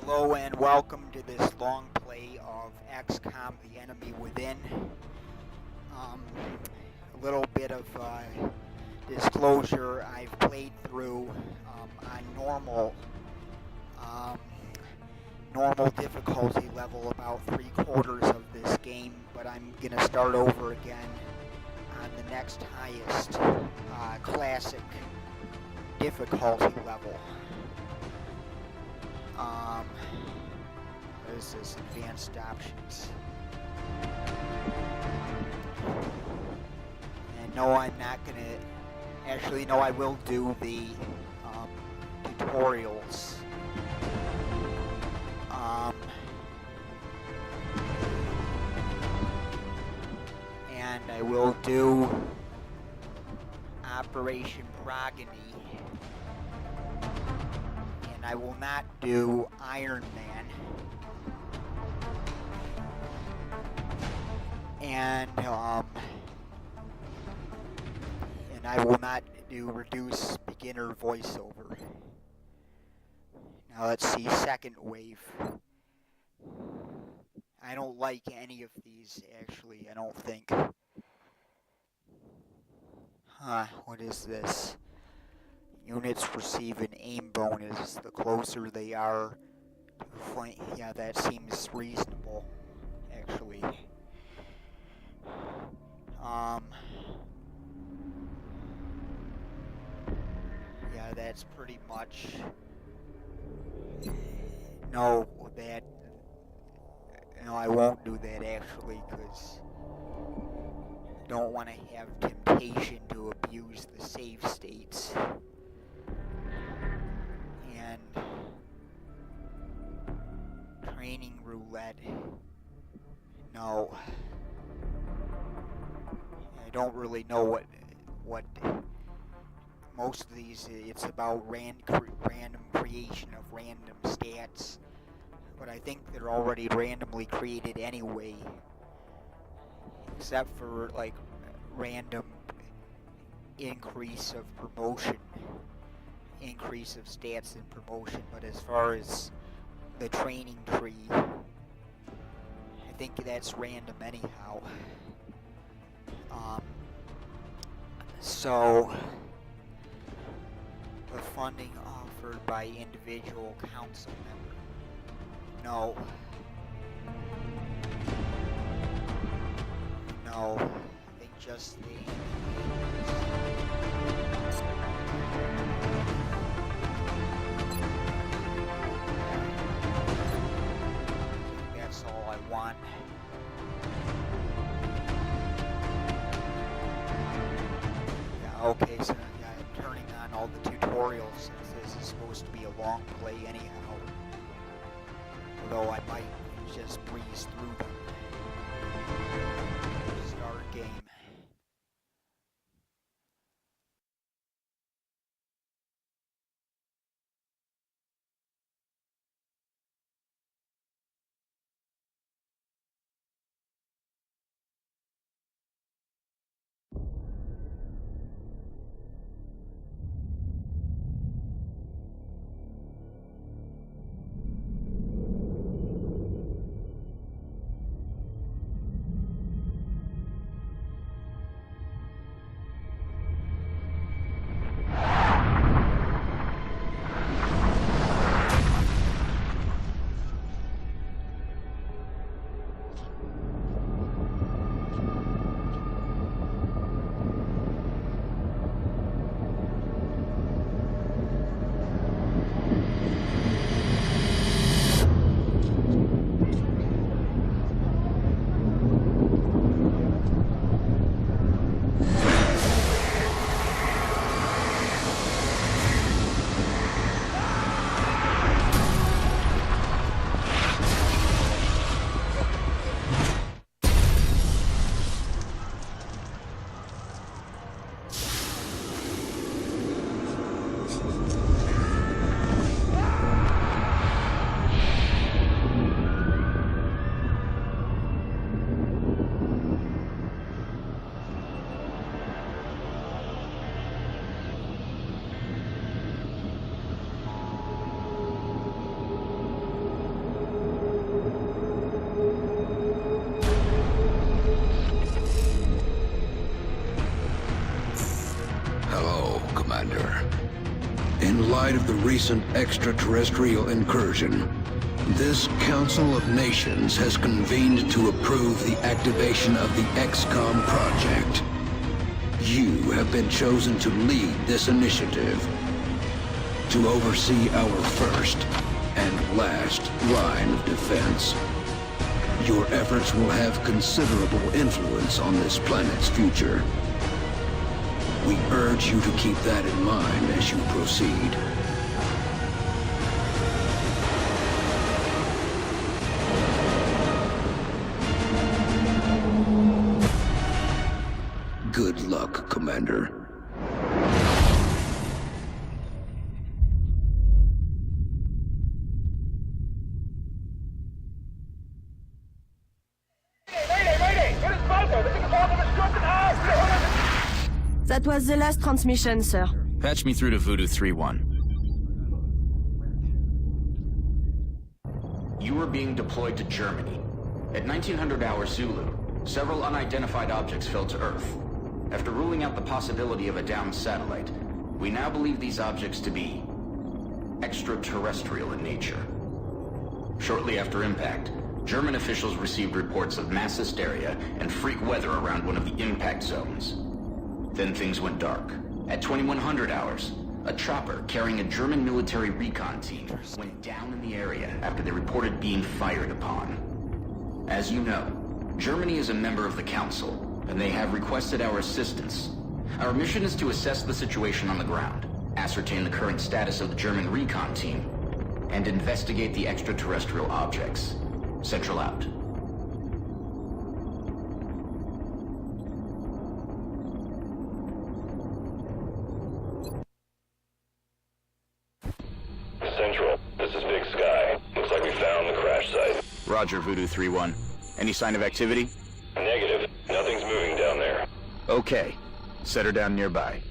Hello and welcome to this long play of XCOM, The Enemy Within. A little bit of disclosure, I've played through on um, normal difficulty level about 3/4 of this game, but I'm going to start over again on the next highest classic difficulty level. What is this? Advanced options. And no, I'm not gonna. Actually, no, I will do the tutorials. And I will do Operation Progeny. And I will not do Iron Man. And I will not do Reduce Beginner Voiceover. Now let's see, Second Wave. I don't like any of these, actually, I don't think. What is this? Units receive an aim bonus the closer they are to flank. Yeah, that seems reasonable, actually. Yeah, that's pretty much. No, I won't do that actually, because I don't want to have temptation to abuse the save states. And training roulette. No. I don't really know what most of these, it's about random creation of random stats, but I think they're already randomly created anyway, except for like random increase of promotion, increase of stats and promotion. But as far as the training tree, I think that's random anyhow. So the funding offered by individual council member. No. No. I think just the... That's all I want. Yeah, okay, so yeah, I'm turning on all the tutorials since this is supposed to be a long play anyhow. Although I might just breeze through them. Start game. light of the recent extraterrestrial incursion, this Council of Nations has convened to approve the activation of the XCOM project. You have been chosen to lead this initiative, to oversee our first and last line of defense. Your efforts will have considerable influence on this planet's future. We urge you to keep that in mind as you proceed. Good luck, Commander. That was the last transmission, sir. Patch me through to Voodoo 3-1. You were being deployed to Germany. At 1900 hour Zulu, several unidentified objects fell to Earth. After ruling out the possibility of a downed satellite, we now believe these objects to be extraterrestrial in nature. Shortly after impact, German officials received reports of mass hysteria and freak weather around one of the impact zones. Then things went dark. At 2100 hours, a chopper carrying a German military recon team went down in the area after they reported being fired upon. As you know, Germany is a member of the Council, and they have requested our assistance. Our mission is to assess the situation on the ground, ascertain the current status of the German recon team, and investigate the extraterrestrial objects. Central out. Central, this is Big Sky. Looks like we found the crash site. Roger, Voodoo 3-1. Any sign of activity? Negative. Nothing's moving down there. Okay. Set her down nearby.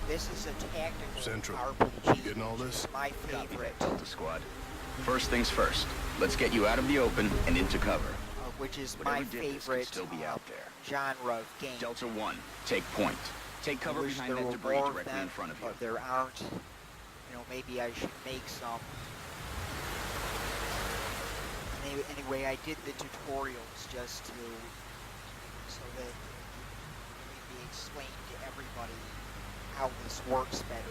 This is a tactical Central, RPG. you getting all this? My favorite, Delta Squad. First things first. Let's get you out of the open and into cover. which is Whatever my did this favorite could still be out there. genre of game. Delta 1, take point. Take cover Wish behind there that were debris more of directly them, in front of you. but there aren't. You know, maybe I should make some. Anyway, I did the tutorials just to, so that it can be explained to everybody how this works better.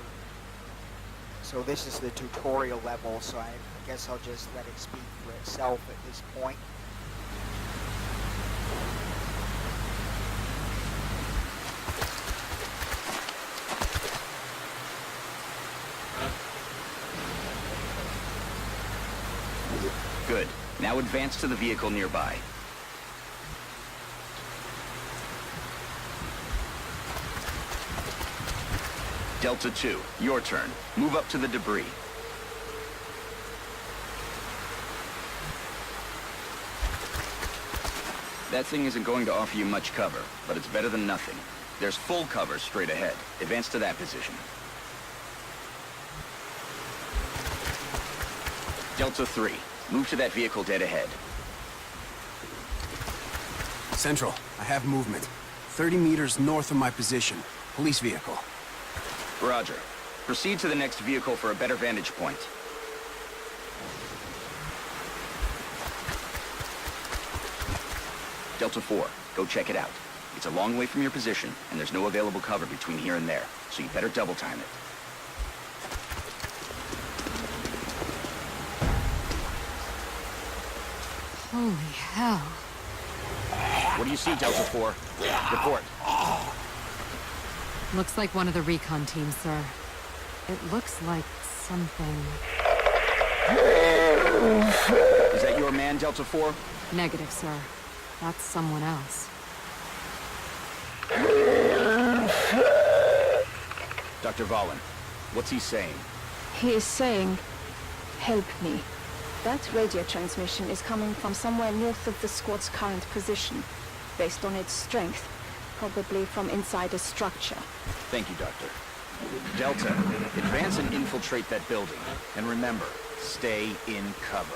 So this is the tutorial level, so I guess I'll just let it speak for itself at this point. Good. Now advance to the vehicle nearby. Delta 2, your turn. Move up to the debris. That thing isn't going to offer you much cover, but it's better than nothing. There's full cover straight ahead. Advance to that position. Delta 3, move to that vehicle dead ahead. Central, I have movement. 30 meters north of my position. Police vehicle. Roger. Proceed to the next vehicle for a better vantage point. Delta 4, go check it out. It's a long way from your position, and there's no available cover between here and there, so you better double time it. Holy hell. What do you see, Delta 4? Report. Looks like one of the recon teams, sir. It looks like something... Is that your man, Delta 4? Negative, sir. That's someone else. Dr. Valen. What's he saying? He is saying, help me. That radio transmission is coming from somewhere north of the squad's current position. Based on its strength, probably from inside a structure. Thank you, Doctor. Delta, advance and infiltrate that building. And remember, stay in cover.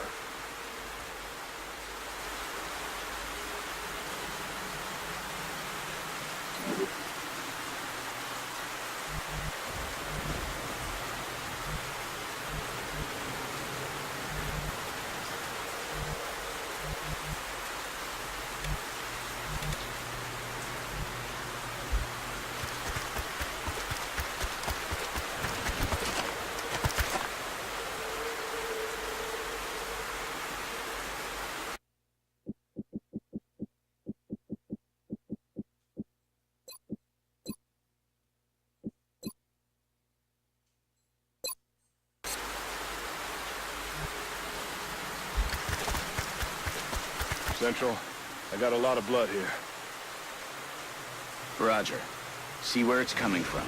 Central, I got a lot of blood here. Roger. See where it's coming from.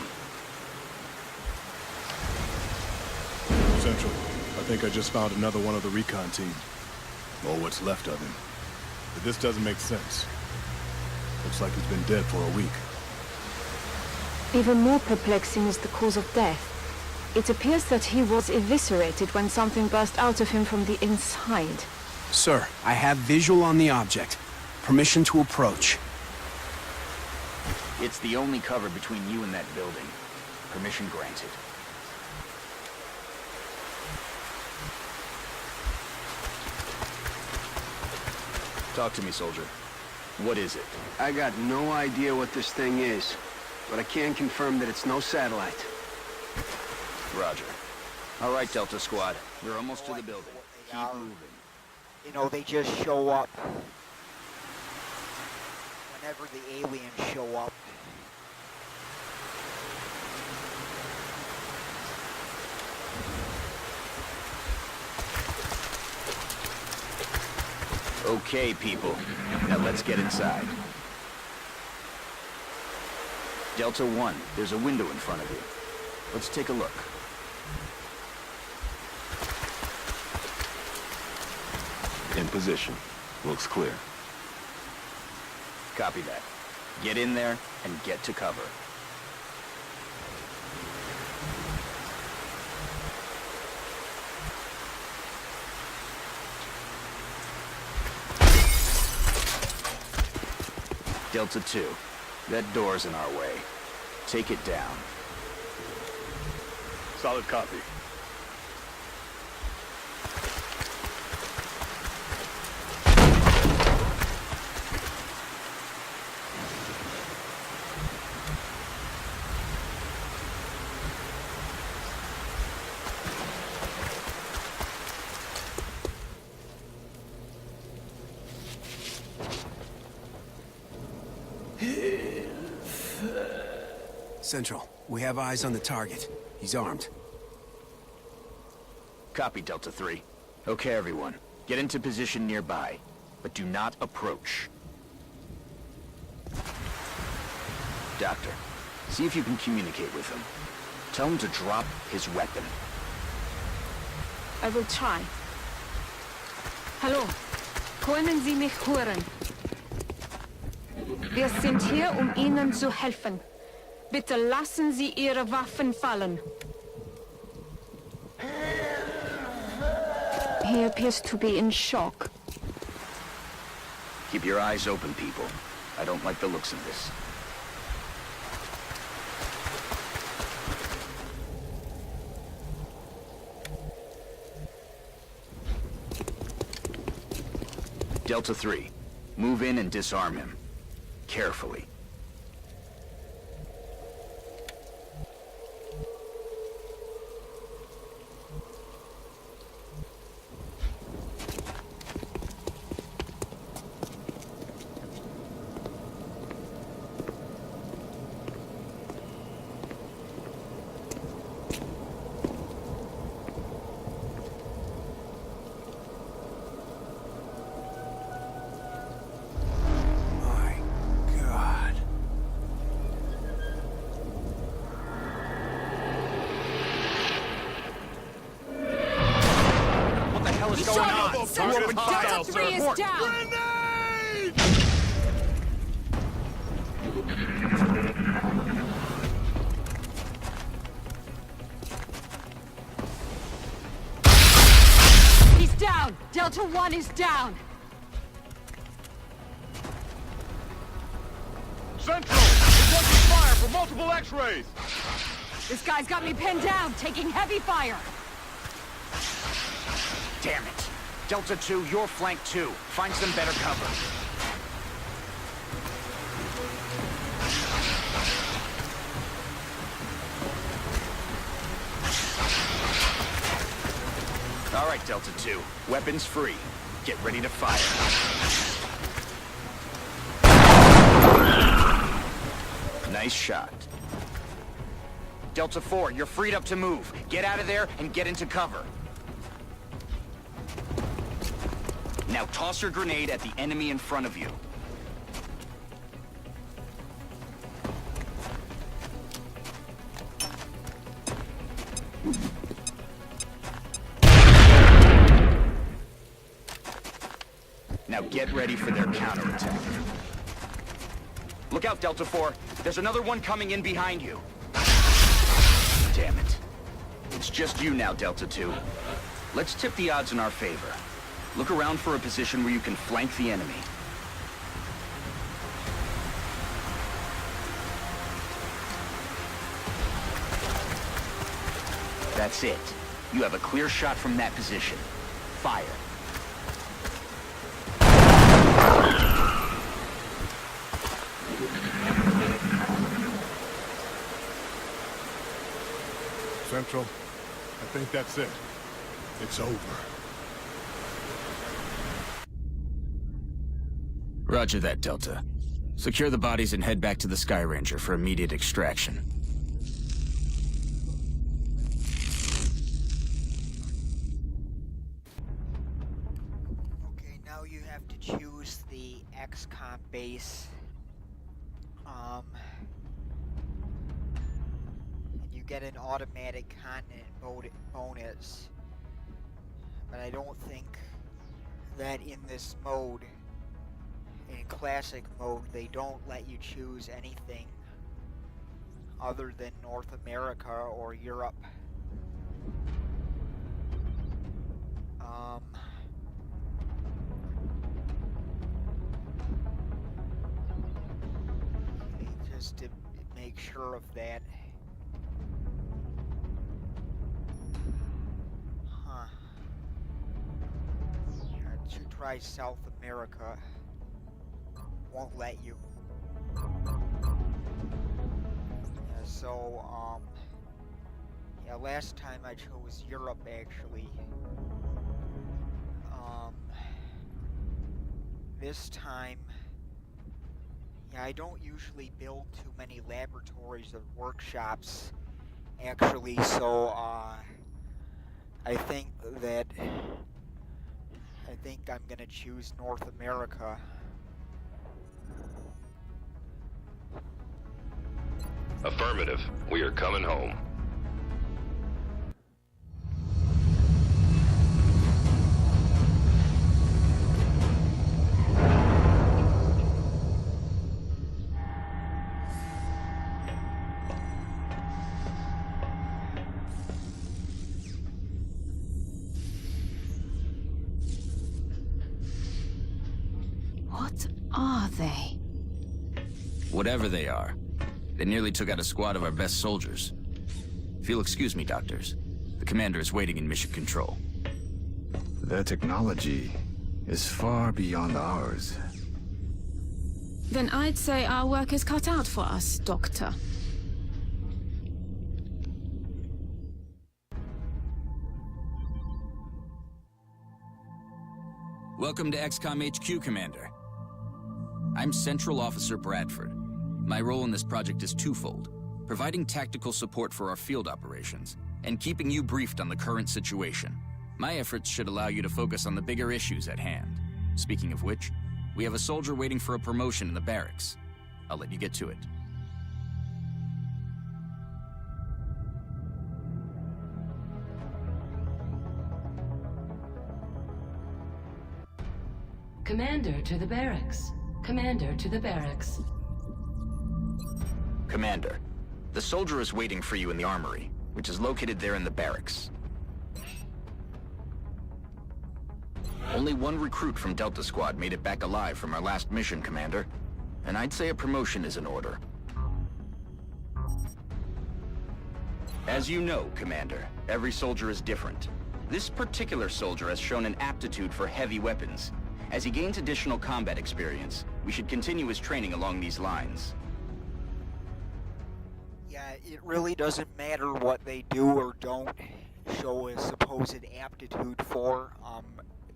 Central, I think I just found another one of the recon team. Or what's left of him. But this doesn't make sense. Looks like he's been dead for a week. Even more perplexing is the cause of death. It appears that he was eviscerated when something burst out of him from the inside. Sir, I have visual on the object. Permission to approach. It's the only cover between you and that building. Permission granted. Talk to me, soldier. What is it? I got no idea what this thing is, but I can confirm that it's no satellite. Roger. All right, Delta Squad. We're almost to the building. Keep moving. You know, they just show up whenever the aliens show up. Okay, people. Now let's get inside. Delta 1, there's a window in front of you. Let's take a look. In position. Looks clear. Copy that. Get in there and get to cover. Delta 2, that door's in our way. Take it down. Solid copy. Central, we have eyes on the target. He's armed. Copy, Delta 3. Okay, everyone. Get into position nearby, but do not approach. Doctor, see if you can communicate with him. Tell him to drop his weapon. I will try. Hallo, können Sie mich hören? Wir sind hier, Ihnen zu helfen. Bitte lassen Sie Ihre Waffen fallen. He appears to be in shock. Keep your eyes open, people. I don't like the looks of this. Delta 3, move in and disarm him. Carefully. My God. well, sir. Three is down! He's down! Delta 1 is down! Central! Requesting fire for multiple X-rays! This guy's got me pinned down, taking heavy fire! Damn it. Delta 2, you're flank 2. Find some better cover. All right, Delta 2. Weapons free. Get ready to fire. Nice shot. Delta 4, you're freed up to move. Get out of there and get into cover. Now toss your grenade at the enemy in front of you. Now get ready for their counterattack. Look out, Delta 4. There's another one coming in behind you. Damn it. It's just you now, Delta 2. Let's tip the odds in our favor. Look around for a position where you can flank the enemy. That's it. You have a clear shot from that position. Fire. Central, I think that's it. It's over. Roger that, Delta. Secure the bodies and head back to the Sky Ranger for immediate extraction. Okay, now you have to choose the XCOM base. And you get an automatic continent bonus. But I don't think that in this mode, in classic mode, they don't let you choose anything other than North America or Europe. Just to make sure of that. Huh. I should try South America. Won't let you. Yeah, so, yeah, last time I chose Europe, actually. This time, yeah, I don't usually build too many laboratories or workshops, actually, so, I think I'm gonna choose North America. Affirmative. We are coming home. What are they? Whatever they are, they nearly took out a squad of our best soldiers. If you'll excuse me, doctors, the commander is waiting in mission control. Their technology is far beyond ours. Then I'd say our work is cut out for us, Doctor. Welcome to XCOM HQ, Commander. I'm Central Officer Bradford. My role in this project is twofold: providing tactical support for our field operations, and keeping you briefed on the current situation. My efforts should allow you to focus on the bigger issues at hand. Speaking of which, we have a soldier waiting for a promotion in the barracks. I'll let you get to it. Commander to the barracks. Commander to the barracks. Commander, the soldier is waiting for you in the armory, which is located there in the barracks. Only one recruit from Delta Squad made it back alive from our last mission, Commander. And I'd say a promotion is in order. As you know, Commander, every soldier is different. This particular soldier has shown an aptitude for heavy weapons. As he gains additional combat experience, we should continue his training along these lines. Yeah, it really doesn't matter what they do or don't show a supposed aptitude for.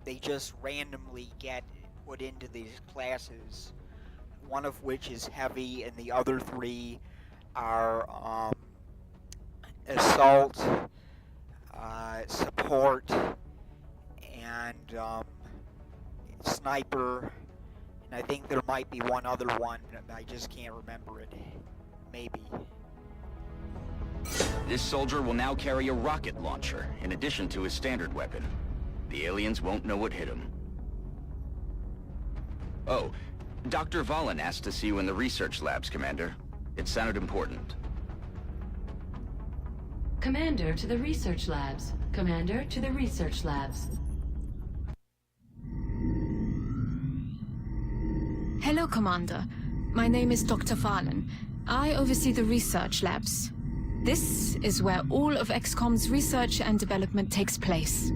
They just randomly get put into these classes, one of which is heavy and the other three are assault, support, and sniper, and I think there might be one other one, I just can't remember it. Maybe. This soldier will now carry a rocket launcher, in addition to his standard weapon. The aliens won't know what hit him. Oh, Dr. Valen asked to see you in the research labs, Commander. It sounded important. Commander to the research labs. Commander to the research labs. Hello, Commander. My name is Dr. Valen. I oversee the research labs. This is where all of XCOM's research and development takes place.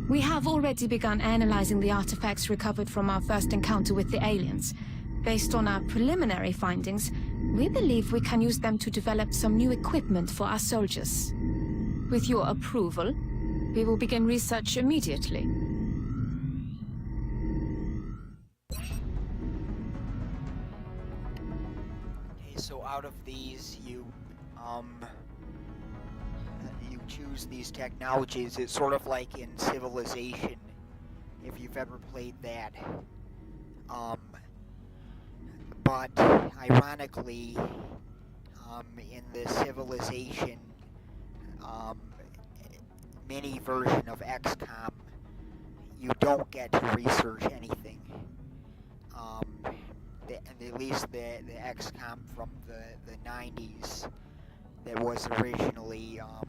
We have already begun analyzing the artifacts recovered from our first encounter with the aliens. Based on our preliminary findings, we believe we can use them to develop some new equipment for our soldiers. With your approval, we will begin research immediately. Okay, so out of these, you choose these technologies. It's sort of like in Civilization, if you've ever played that. But ironically, in the Civilization mini version of XCOM, you don't get to research anything. At least the XCOM from the 90s that was originally, I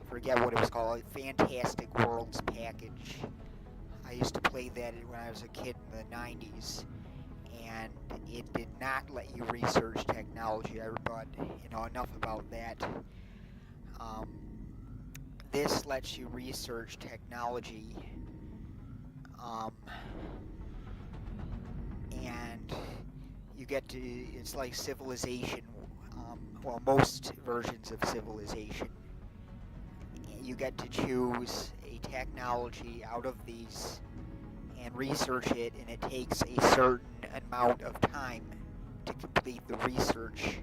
forget what it was called, Fantastic Worlds package. I used to play that when I was a kid in the 90s, and it did not let you research technology, but, enough about that. This lets you research technology, and you get to, it's like Civilization, well, most versions of Civilization. You get to choose a technology out of these and research it, and it takes a certain amount of time to complete the research.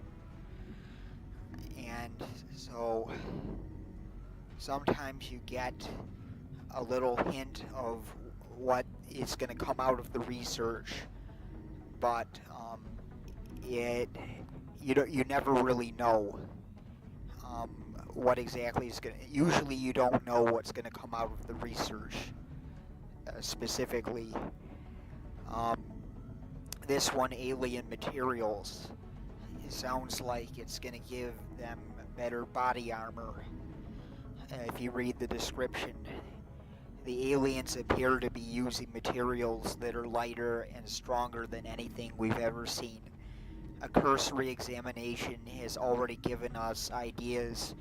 And so sometimes you get a little hint of what is going to come out of the research, but you never really know what exactly is going to. Usually you don't know what's going to come out of the research specifically. This one, alien materials, it sounds like it's going to give them better body armor. If you read the description, the aliens appear to be using materials that are lighter and stronger than anything we've ever seen. A cursory examination has already given us ideas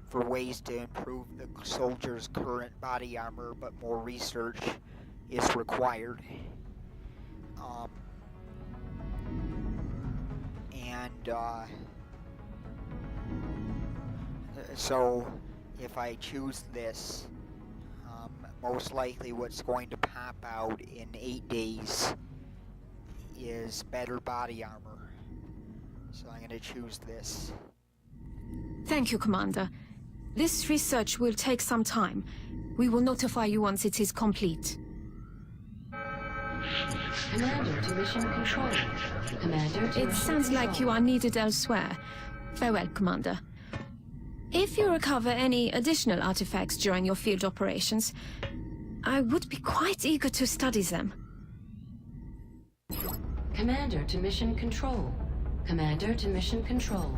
for ways to improve the soldiers' current body armor, but more research is required. So if I choose this, most likely what's going to pop out in 8 days is better body armor. So I'm going to choose this. Thank you, Commander. This research will take some time. We will notify you once it is complete. Commander to mission control. Commander to It sounds like you are needed elsewhere. Farewell, Commander. If you recover any additional artifacts during your field operations, I would be quite eager to study them. Commander to Mission Control. Commander to Mission Control.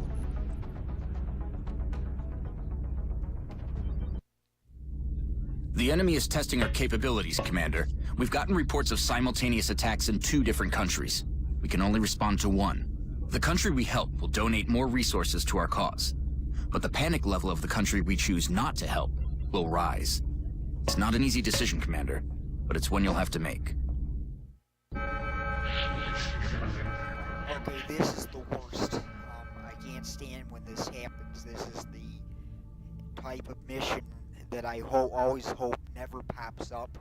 The enemy is testing our capabilities, Commander. We've gotten reports of simultaneous attacks in 2 different countries. We can only respond to one. The country we help will donate more resources to our cause. But the panic level of the country we choose not to help will rise. It's not an easy decision, Commander, but it's one you'll have to make. Okay, this is the worst. I can't stand when this happens. This is the type of mission that I always hope never pops up,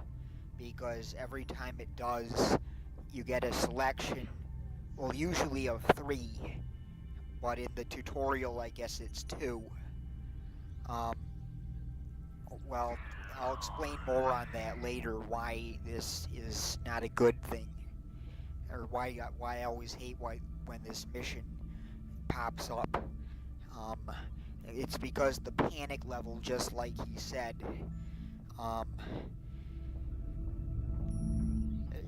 because every time it does, you get a selection, well, usually of 3, but in the tutorial, I guess it's 2. Well, I'll explain more on that later, why this is not a good thing, or why I always hate when this mission pops up. It's because the panic level, just like he said,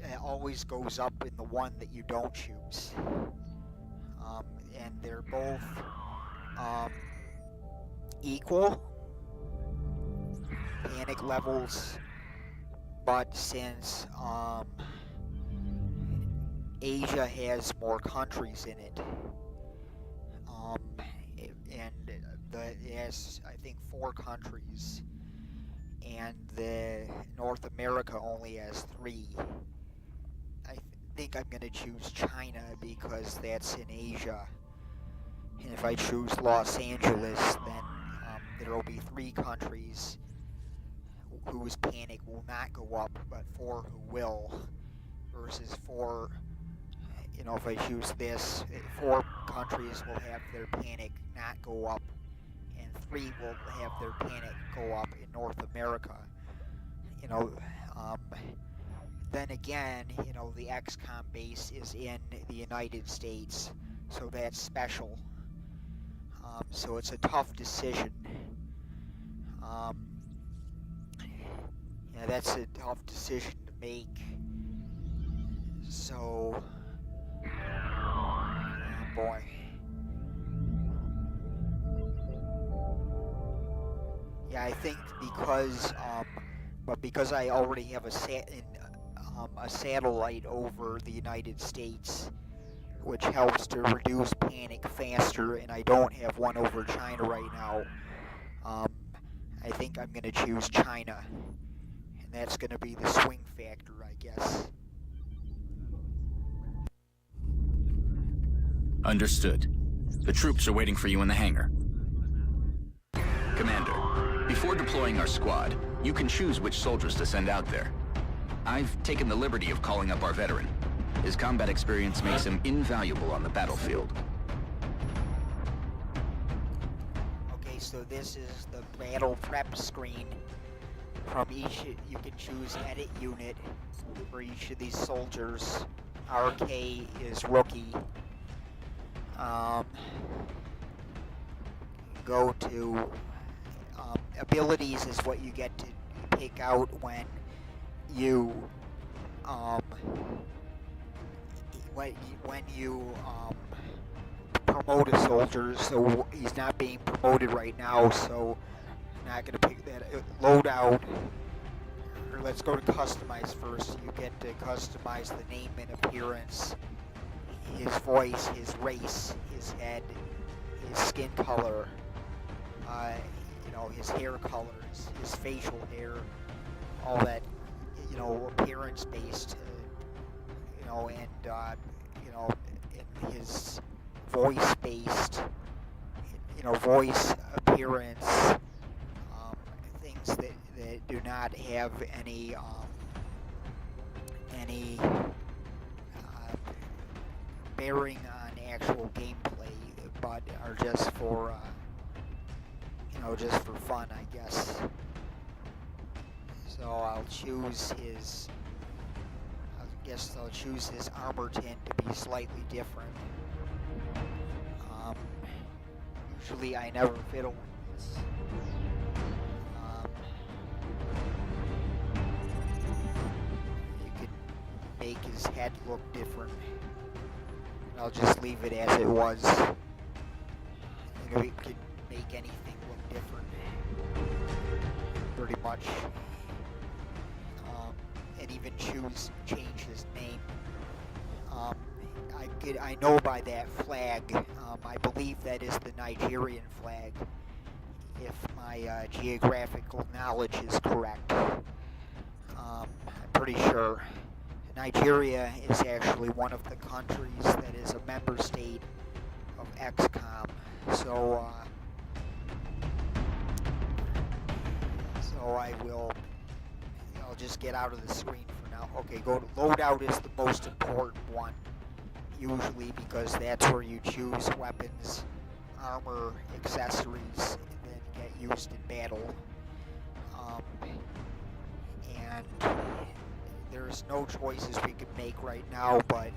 it always goes up in the one that you don't choose. And they're both equal panic levels, but since Asia has more countries in it, and it has, I think, 4 countries, and the North America only has 3. I think I'm going to choose China because that's in Asia, and if I choose Los Angeles, then there will be 3 countries whose panic will not go up, but 4 who will, versus 4, you know, if I choose this, 4 countries will have their panic not go up, and 3 will have their panic go up in North America. You know, then again, you know, the XCOM base is in the United States, so that's special. So it's a tough decision. Yeah, that's a tough decision to make. So, oh boy. Yeah, I think because I already have a satellite over the United States, which helps to reduce panic faster, and I don't have one over China right now, I think I'm going to choose China, and that's going to be the swing factor, I guess. Understood. The troops are waiting for you in the hangar. Commander, before deploying our squad, you can choose which soldiers to send out there. I've taken the liberty of calling up our veteran. His combat experience makes him invaluable on the battlefield. Okay, so this is the battle prep screen. From each, you can choose edit unit for each of these soldiers. RK is rookie. Go to abilities is what you get to pick out when you promote a soldier. So he's not being promoted right now, so I'm not going to pick that. Loadout, or let's go to customize first. You get to customize the name and appearance, his voice, his race, his head, his skin color, you know, his hair colors, his facial hair, all that, you know, appearance based, you know, and you know, and his voice based, you know, voice appearance, things that do not have any bearing on actual gameplay, but are just for you know, just for fun, I guess. So I'll choose his. I guess I'll choose his armor tint to be slightly different. Usually I never fiddle with this. You could make his head look different. I'll just leave it as it was. You know, we could make anything look different, pretty much. And even change his name. I know by that flag, I believe that is the Nigerian flag, if my geographical knowledge is correct. I'm pretty sure. Nigeria is actually one of the countries that is a member state of XCOM. So I'll just get out of the screen for now. Okay, go to loadout is the most important one, usually, because that's where you choose weapons, armor, accessories that get used in battle. And there's no choices we can make right now, but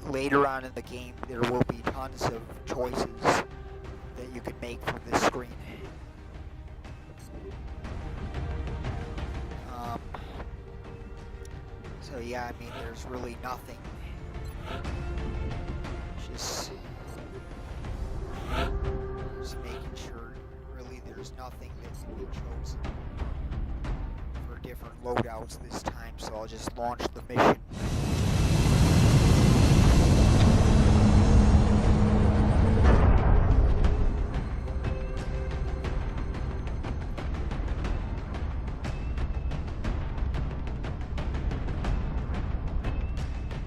later on in the game there will be tons of choices that you can make from this screen. So yeah, I mean, there's really nothing. Just making sure really there's nothing that can be chosen for different loadouts this time, so I'll just launch the mission.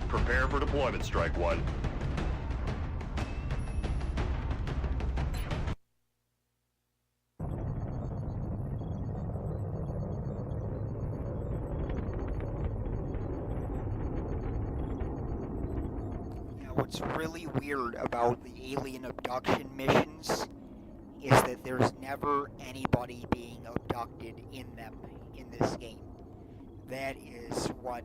Prepare for deployment, Strike One. What's really weird about the alien abduction missions is that there's never anybody being abducted in them in this game. That is what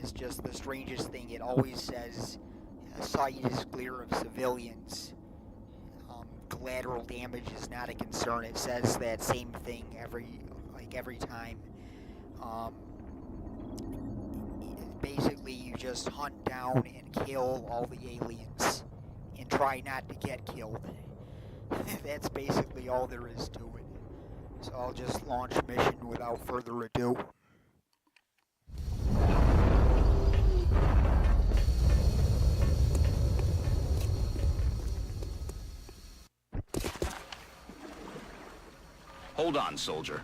is just the strangest thing. It always says site is clear of civilians. Collateral damage is not a concern. It says that same thing every time. Basically, you just hunt down and kill all the aliens and try not to get killed. That's basically all there is to it. So I'll just launch mission without further ado. Hold on, soldier.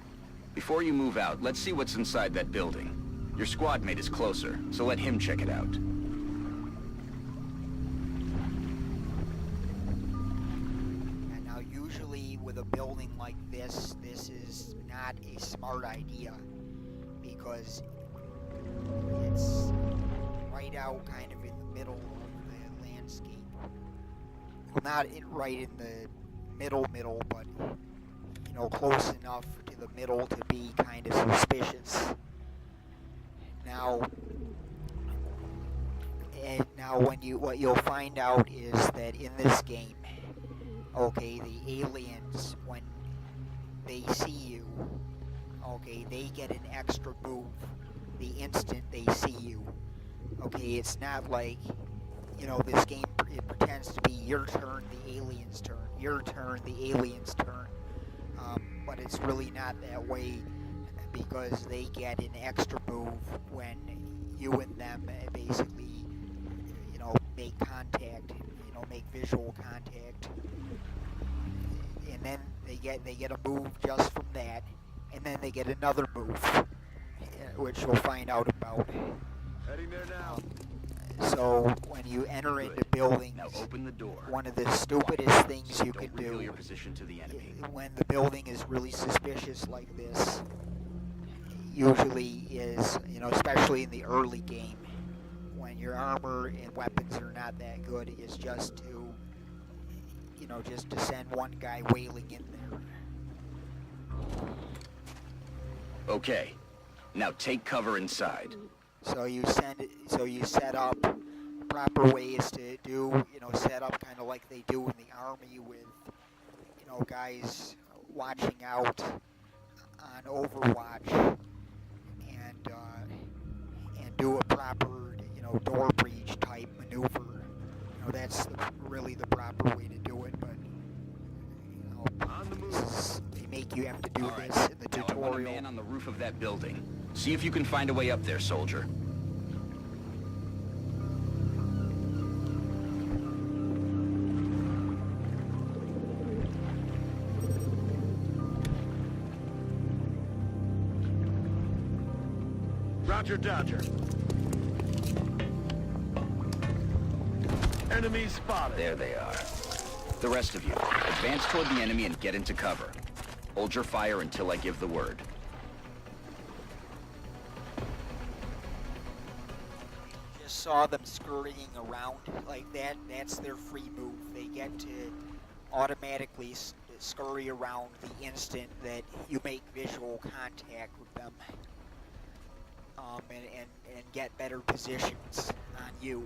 Before you move out, let's see what's inside that building. Your squad mate is closer, so let him check it out. And now usually with a building like this is not a smart idea, because it's right out kind of in the middle of the landscape. Well, not right in the middle, but you know, close enough to the middle to be kind of suspicious. Now what you'll find out is that in this game, okay, the aliens, when they see you, okay, they get an extra move the instant they see you. Okay, it's not like, you know, this game, it pretends to be your turn, the alien's turn, your turn, the alien's turn. But it's really not that way, because they get an extra move when you and them basically, you know, make contact, you know, make visual contact, and then they get a move just from that, and then they get another move, which you'll find out about. Heading there now. So when you enter into buildings, Now open the door. one of the stupidest things you Don't can reveal do your position to the enemy. when the building is really suspicious like this, usually is, you know, especially in the early game, when your armor and weapons are not that good, is just to, you know, just to send one guy wailing in there. Okay. Now take cover inside. So you set up proper ways to do, you know, set up kind of like they do in the army with, you know, guys watching out on Overwatch, and do a proper, you know, door breach type maneuver. that's really the proper way to do it, but they make you have to do this in the Now I want a tutorial. man on the roof of that building. See if you can find a way up there, soldier. Roger, Dodger. Enemy spotted. There they are. The rest of you, advance toward the enemy and get into cover. Hold your fire until I give the word. Just saw them scurrying around like that. That's their free move. They get to automatically scurry around the instant that you make visual contact with them. And get better positions on you.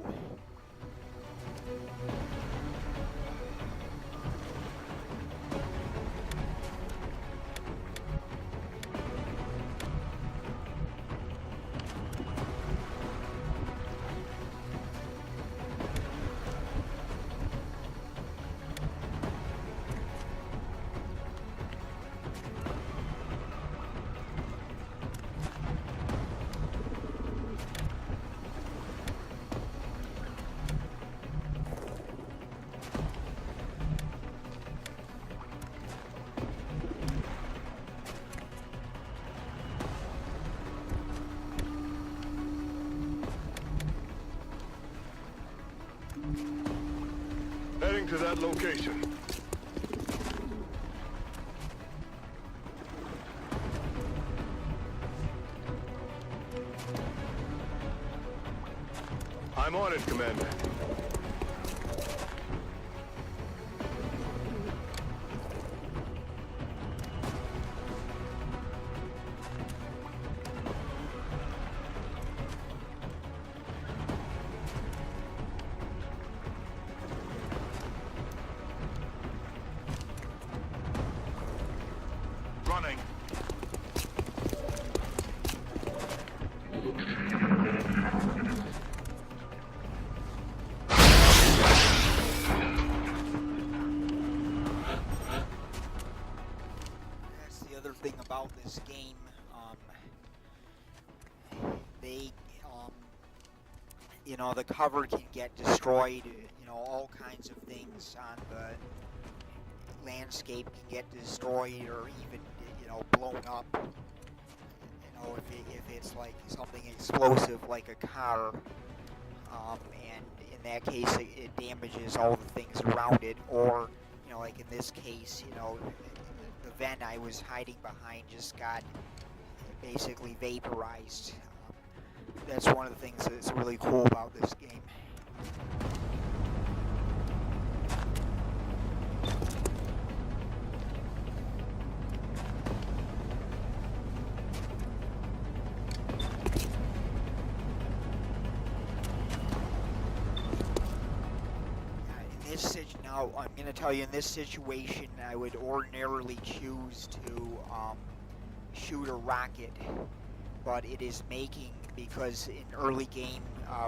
Heading to that location. I'm on it, Commander. Running. That's the other thing about this game. The cover can get destroyed. All kinds of things on the landscape can get destroyed or even, blown up. If it's like something explosive like a car, and in that case it damages all the things around it, or, like in this case, the vent I was hiding behind just got basically vaporized. That's one of the things that's really cool about this game. Now, I'm going to tell you, in this situation, I would ordinarily choose to shoot a rocket, but it is making, because in early game,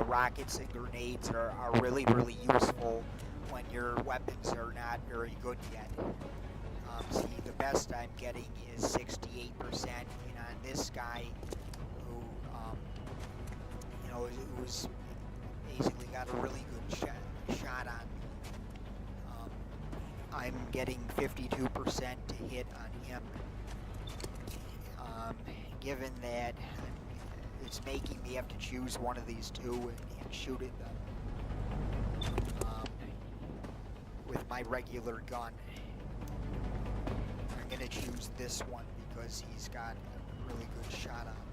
rockets and grenades are really, really useful when your weapons are not very good yet. See, the best I'm getting is 68%, and on this guy, who's basically got a really good shot on, I'm getting 52% to hit on him. Given that it's making me have to choose one of these two and shoot at them with my regular gun, I'm going to choose this one because he's got a really good shot on him.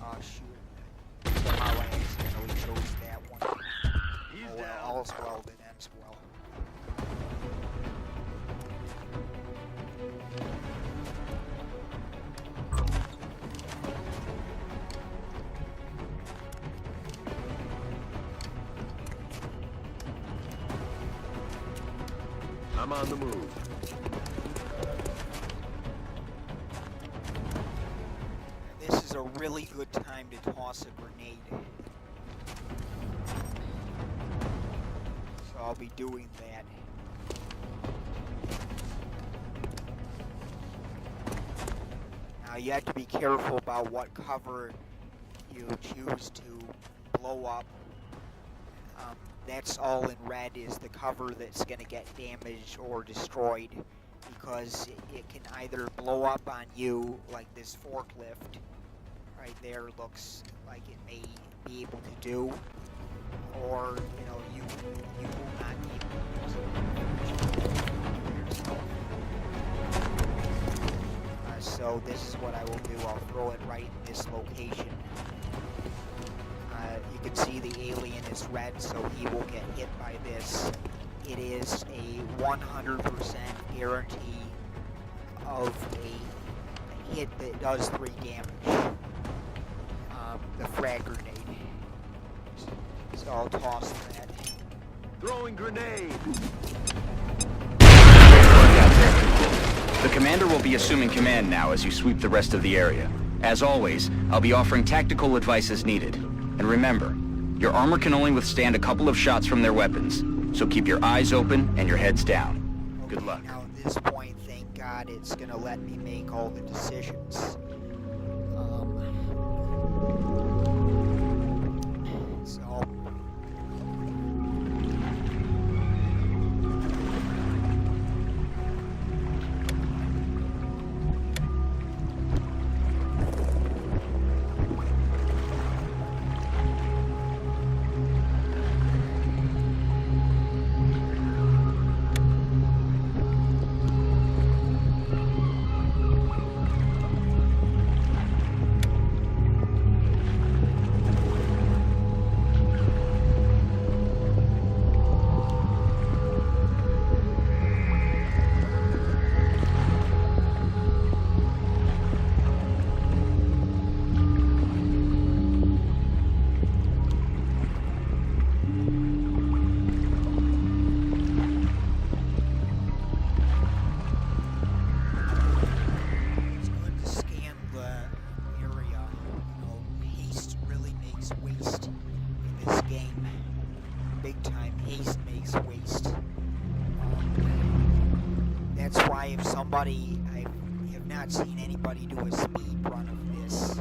Oh, shoot. Somehow I accidentally chose that one. Oh, well, all's well that ends well. I'm on the move. This is a really good time to toss a grenade. So I'll be doing that. Now you have to be careful about what cover you choose to blow up. That's all in red is the cover that's going to get damaged or destroyed, because it can either blow up on you, like this forklift right there looks like it may be able to do, or you will not be able to use it yourself. So this is what I will do. I'll throw it right in this location. You can see the alien is red, so he will get hit by this. It is a 100% guarantee of a hit that does 3 damage. The frag grenade. So I'll toss that. Throwing grenade! The commander will be assuming command now as you sweep the rest of the area. As always, I'll be offering tactical advice as needed. And remember, your armor can only withstand a couple of shots from their weapons, so keep your eyes open and your heads down. Okay, Good luck. Now at this point, thank God it's gonna let me make all the decisions. So I have not seen anybody do a speed run of this.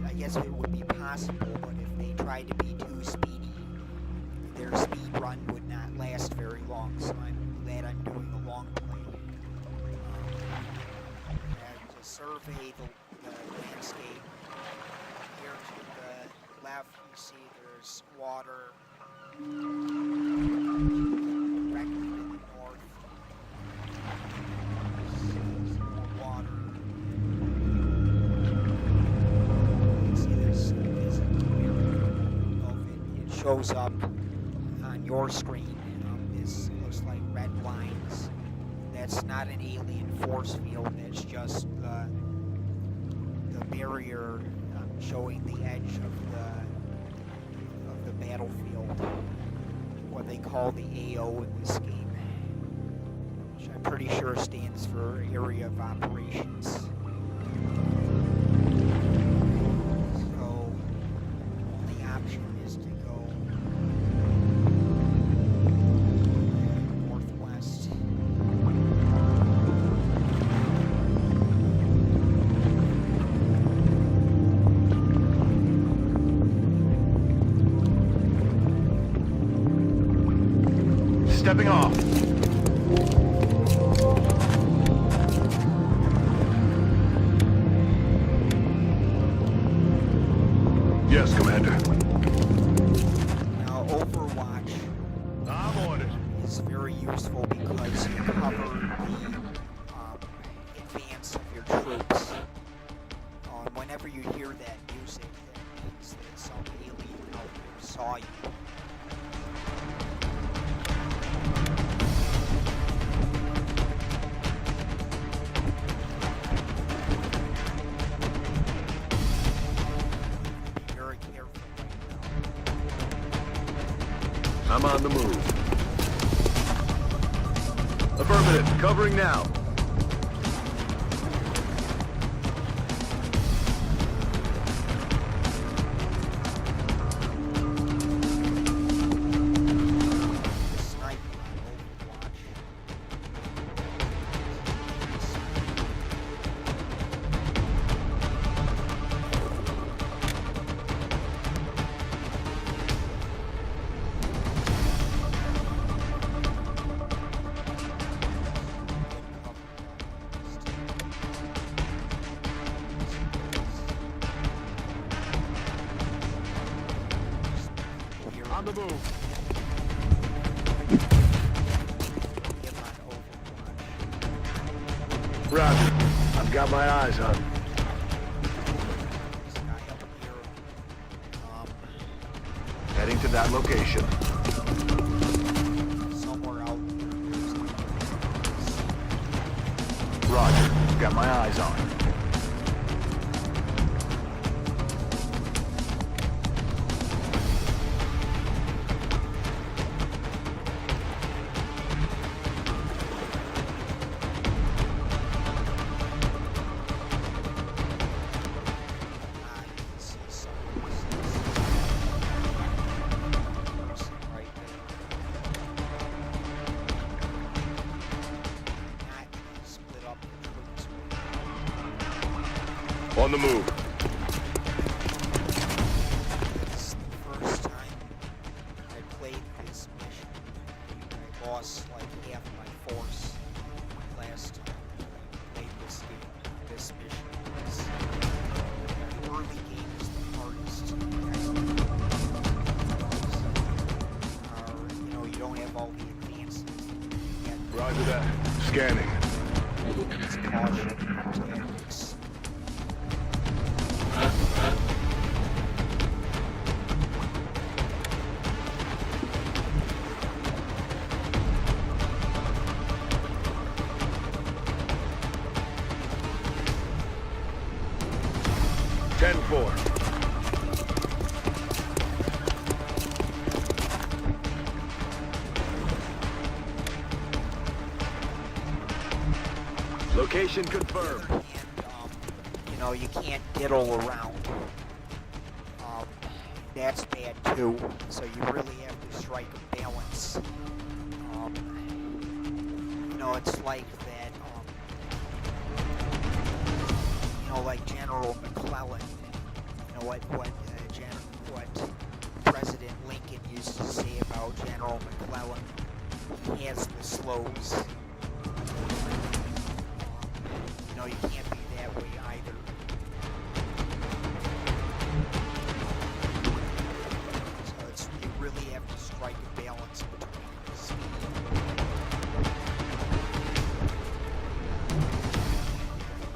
I guess it would be possible, but if they tried to be too speedy, their speed run would not last very long. So I'm glad I'm doing the long play. And to survey the landscape, here to the left you see there's water. Shows up on your screen. This looks like red lines. That's not an alien force field. That's just the barrier showing the edge of the battlefield. What they call the AO in this game, which I'm pretty sure stands for Area of Operations. So the option is to go northwest. Stepping off. Yes, Commander. Now, Overwatch I'm on it. is very useful because you cover the advance of your troops. Whenever you hear that music, that means that some alien out there saw you. Be very careful right now. I'm on the move. Affirmative. Covering now. move. Get on Overwatch. Roger. I've got my eyes on him. This guy up here. Heading to that location. Somewhere out there. Roger. Got my eyes on him. On the move. This is the first time I played this mission. I lost like half my force last time I played this game. This mission was the early game is the hardest. You don't have all the advances yet. Roger that. Scanning. It's caution tactics. 10-4. Location confirmed. And, you can't diddle around. That's bad too. So you really have to strike a balance. It's like that, like General McClellan. What President Lincoln used to say about General McClellan. He has the slows. You can't be that way either. So you really have to strike a balance between the speed.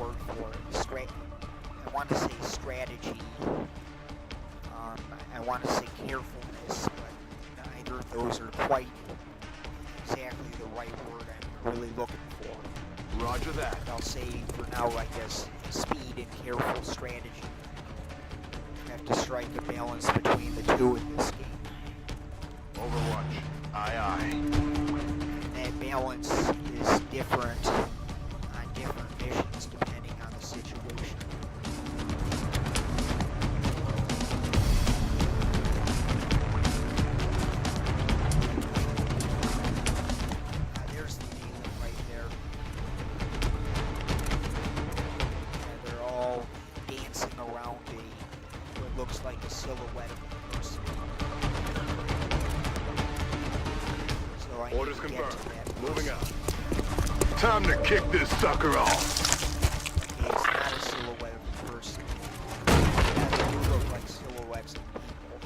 Word for it. I want to say strategy. I want to say carefulness, but neither of those are quite exactly the right word I'm really looking for. Roger that. I'll say for now, I guess, speed and careful strategy. You have to strike a balance between the two in this game. Overwatch. Aye, aye. And that balance is different on different missions depending on the situation. There's the alien right there. They're all dancing around what looks like a silhouette of a person. So I Orders need to get to confirmed. that Moving person. out. Time to kick this sucker off. Okay, it's not a silhouette of a person. They do look like silhouettes of people.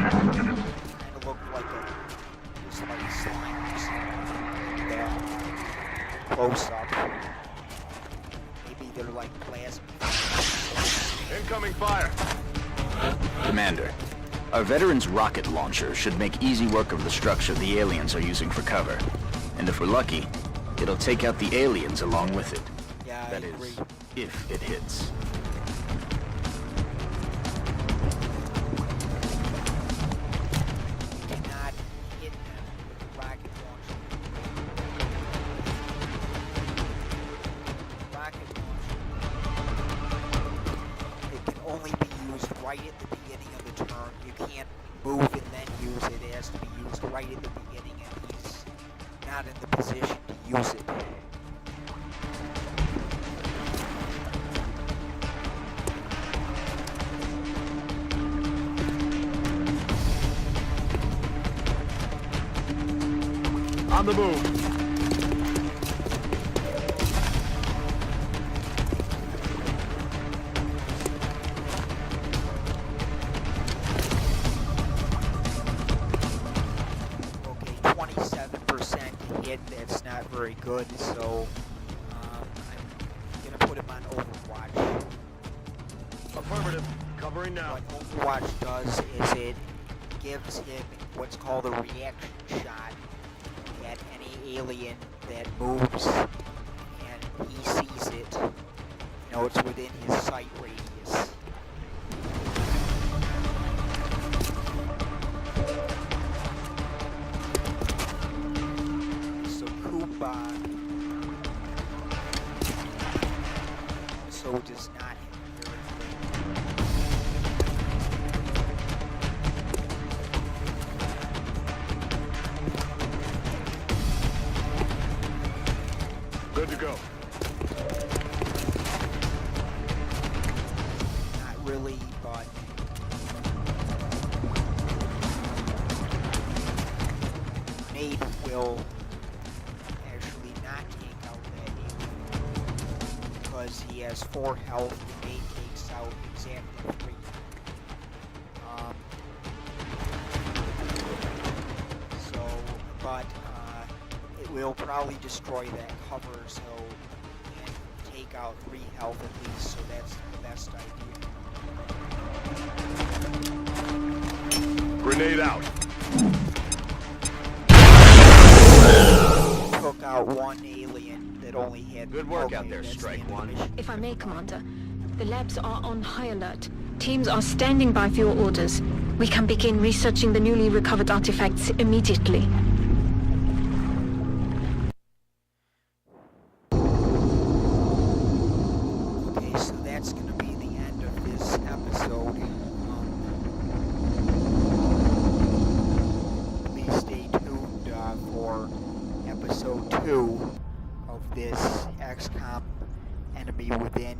Kind of look like just like slimes. Yeah. Close up. Maybe they're like plasma. Incoming fire. Commander, our veteran's rocket launcher should make easy work of the structure the aliens are using for cover. And if we're lucky, it'll take out the aliens along with it. Yeah, That I agree. is, if it hits. You cannot hit them with a rocket launcher. Rocket launcher. It can only be used right at the beginning of the turn. You can't move and then use it. It has to be used right at the beginning, and he's not in the position to use it. On the move. not very good, so I'm gonna put him on Overwatch. Affirmative. Covering now. What Overwatch does is it gives him what's called a reaction shot at any alien that moves, and he sees it. You know, it's within his sight radius. So Koopa does not hear anything. Good to go. Not really, but Nate will actually not take out that alien because he has 4 health and Nate takes out exactly 3. But it will probably destroy that cover, so and take out 3 health at least, so that's the best idea. Grenade out. Took out 1 alien that only had... Good work out there, Strike One. If I may, Commander, the labs are on high alert. Teams are standing by for your orders. We can begin researching the newly recovered artifacts immediately. Okay, so that's going to be the end of this episode. Please stay tuned for episode 2 of this XCOM Enemy Within